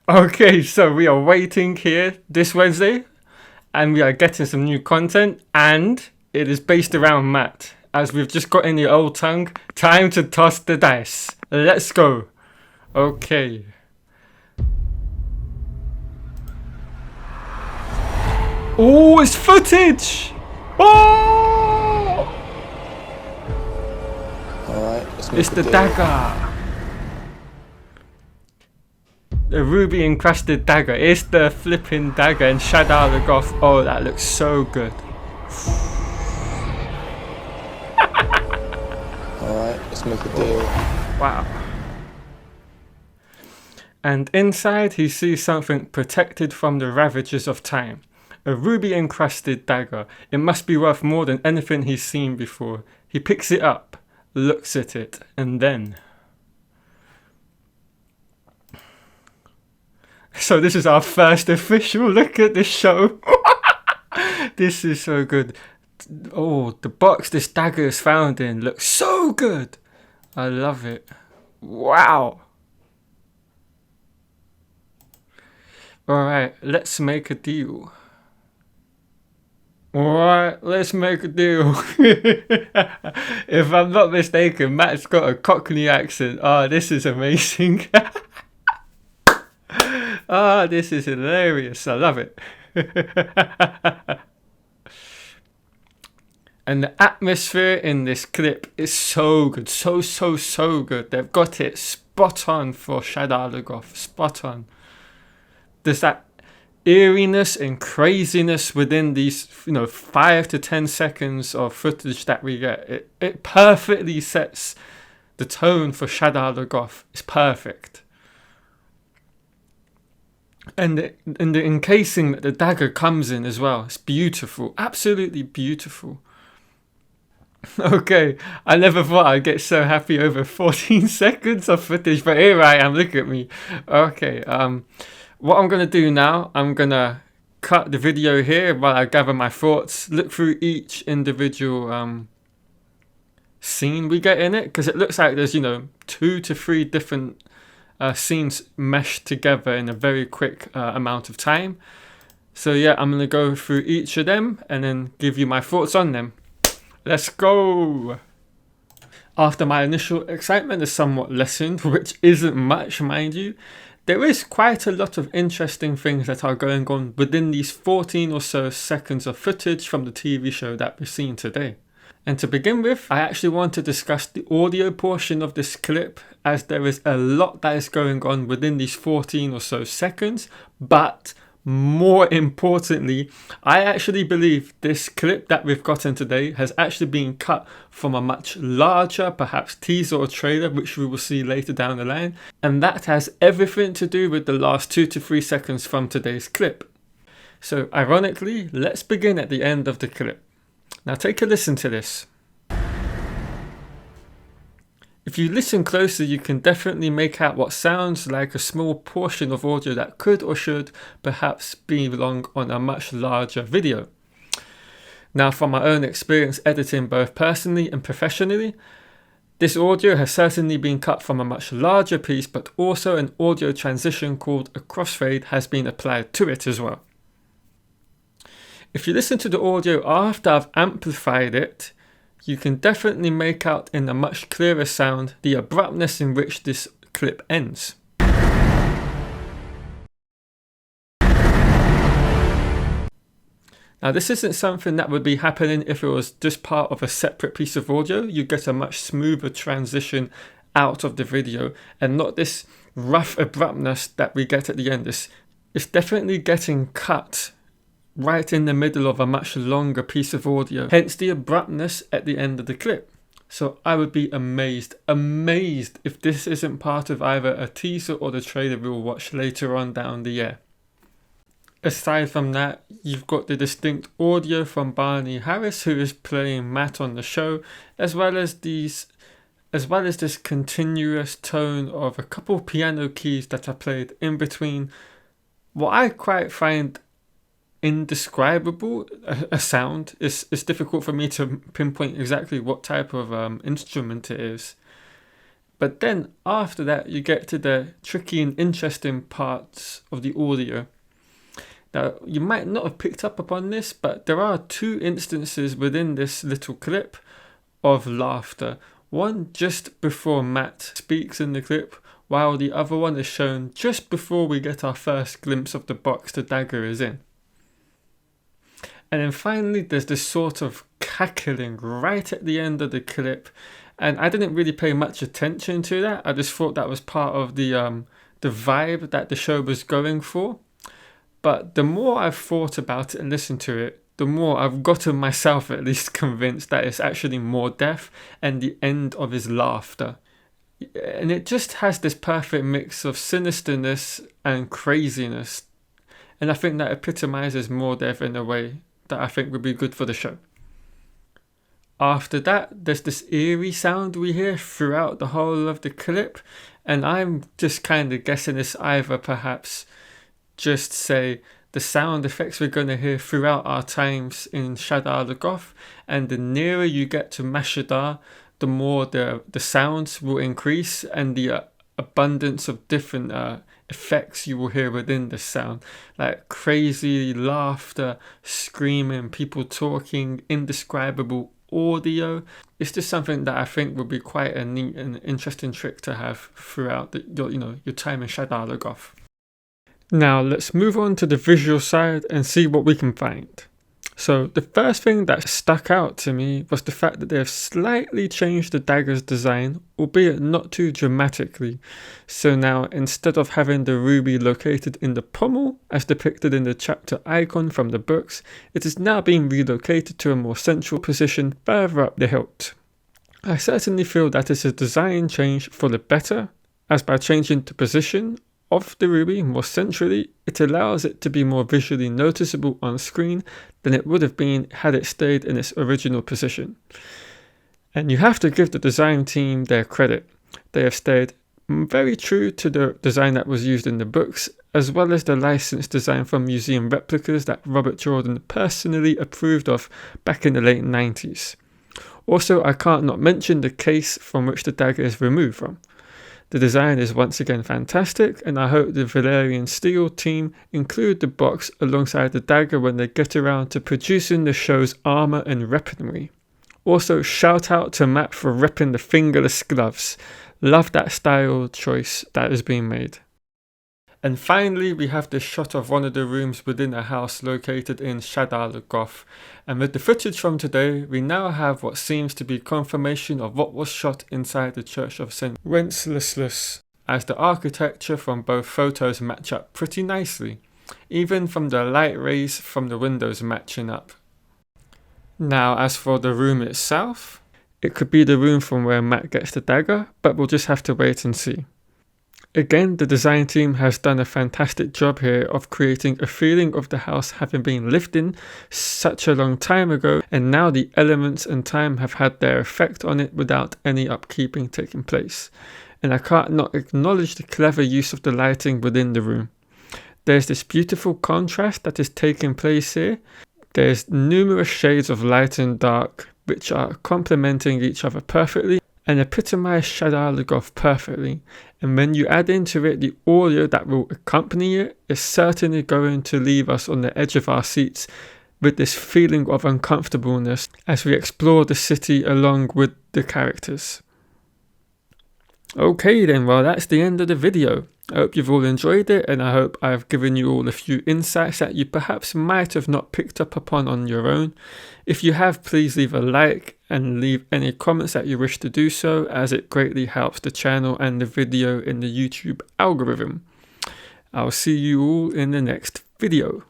Okay, so we are waiting here this Wednesday and we are getting some new content and it is based around Matt. As we've just got in the old tongue, time to toss the dice. Let's go. Okay. Oh, it's footage! Oh! Alright, let's make It's a the deal. dagger. The ruby encrusted dagger. It's the flipping dagger and Shadar Logoth. Oh, that looks so good. Alright, let's make a deal. Wow. And inside he sees something protected from the ravages of time. A ruby encrusted dagger. It must be worth more than anything he's seen before. He picks it up, looks at it, and then... So this is our first official look at this show. This is so good. Oh, the box this dagger is found in looks so good. I love it. Wow. Alright, let's make a deal. Alright, let's make a deal. If I'm not mistaken, Matt's got a Cockney accent. Oh, this is amazing. Ah, this is hilarious. I love it. And the atmosphere in this clip is so good. So good. They've got it spot on for Shadar Logoth. Spot on. There's that eeriness and craziness within these, 5 to 10 seconds of footage that we get. It perfectly sets the tone for Shadar Logoth. It's perfect. And the encasing that the dagger comes in as well. It's beautiful. Absolutely beautiful. Okay, I never thought I'd get so happy over 14 seconds of footage, but here I am, look at me. Okay, what I'm going to do now, I'm going to cut the video here while I gather my thoughts, look through each individual scene we get in it, because it looks like there's, 2 to 3 different scenes meshed together in a very quick amount of time. So yeah, I'm going to go through each of them and then give you my thoughts on them. Let's go! After my initial excitement is somewhat lessened, which isn't much, mind you, there is quite a lot of interesting things that are going on within these 14 or so seconds of footage from the TV show that we've seen today. And to begin with, I actually want to discuss the audio portion of this clip, as there is a lot that is going on within these 14 or so seconds, but more importantly, I actually believe this clip that we've gotten today has actually been cut from a much larger, perhaps teaser or trailer, which we will see later down the line, and that has everything to do with the last 2 to 3 seconds from today's clip. So ironically, let's begin at the end of the clip. Now take a listen to this. If you listen closer, you can definitely make out what sounds like a small portion of audio that could or should perhaps belong on a much larger video. Now, from my own experience editing both personally and professionally, this audio has certainly been cut from a much larger piece, but also an audio transition called a crossfade has been applied to it as well. If you listen to the audio after I've amplified it, you can definitely make out in a much clearer sound the abruptness in which this clip ends. Now this isn't something that would be happening if it was just part of a separate piece of audio. You get a much smoother transition out of the video and not this rough abruptness that we get at the end. It's definitely getting cut right in the middle of a much longer piece of audio, hence the abruptness at the end of the clip. So I would be amazed if this isn't part of either a teaser or the trailer we'll watch later on down the year. Aside from that, you've got the distinct audio from Barney Harris, who is playing Matt on the show, as well as this continuous tone of a couple piano keys that are played in between what I quite find indescribable a sound. It's difficult for me to pinpoint exactly what type of instrument it is. But then after that, you get to the tricky and interesting parts of the audio. Now, you might not have picked up upon this, but there are 2 instances within this little clip of laughter. One just before Matt speaks in the clip, while the other one is shown just before we get our first glimpse of the box the dagger is in. And then finally, there's this sort of cackling right at the end of the clip, and I didn't really pay much attention to that. I just thought that was part of the vibe that the show was going for. But the more I've thought about it and listened to it, the more I've gotten myself at least convinced that it's actually more death and the end of his laughter. And it just has this perfect mix of sinisterness and craziness. And I think that epitomizes more death in a way that I think would be good for the show. After that, there's this eerie sound we hear throughout the whole of the clip. And I'm just kind of guessing it's either perhaps just say the sound effects we're going to hear throughout our times in Shadar Logoth, and the nearer you get to Shadar, the more the sounds will increase and the abundance of different effects you will hear within the sound, like crazy laughter, screaming, people talking, indescribable audio. It's just something that I think would be quite a neat and interesting trick to have throughout your time in Shadar Logoth. Now let's move on to the visual side and see what we can find. So the first thing that stuck out to me was the fact that they have slightly changed the dagger's design, albeit not too dramatically. So now instead of having the ruby located in the pommel as depicted in the chapter icon from the books, it is now being relocated to a more central position further up the hilt. I certainly feel that it's a design change for the better, as by changing the position of the ruby more centrally, it allows it to be more visually noticeable on screen than it would have been had it stayed in its original position. And you have to give the design team their credit. They have stayed very true to the design that was used in the books, as well as the licensed design from museum replicas that Robert Jordan personally approved of back in the late 90s. Also, I can't not mention the case from which the dagger is removed from. The design is once again fantastic, and I hope the Valerian Steel team include the box alongside the dagger when they get around to producing the show's armour and weaponry. Also, shout out to Matt for repping the fingerless gloves. Love that style choice that is being made. And finally, we have this shot of one of the rooms within a house located in Shadar Logoth. And with the footage from today, we now have what seems to be confirmation of what was shot inside the Church of St. Wenceslas, as the architecture from both photos match up pretty nicely, even from the light rays from the windows matching up. Now, as for the room itself, it could be the room from where Matt gets the dagger, but we'll just have to wait and see. Again, the design team has done a fantastic job here of creating a feeling of the house having been lived in such a long time ago, and now the elements and time have had their effect on it without any upkeeping taking place. And I can't not acknowledge the clever use of the lighting within the room. There's this beautiful contrast that is taking place here. There's numerous shades of light and dark which are complementing each other perfectly and epitomize Shadar Logoth perfectly. And when you add into it the audio that will accompany it, is certainly going to leave us on the edge of our seats with this feeling of uncomfortableness as we explore the city along with the characters. Okay then, well that's the end of the video. I hope you've all enjoyed it, and I hope I've given you all a few insights that you perhaps might have not picked up upon on your own. If you have, please leave a like and leave any comments that you wish to do so, as it greatly helps the channel and the video in the YouTube algorithm. I'll see you all in the next video.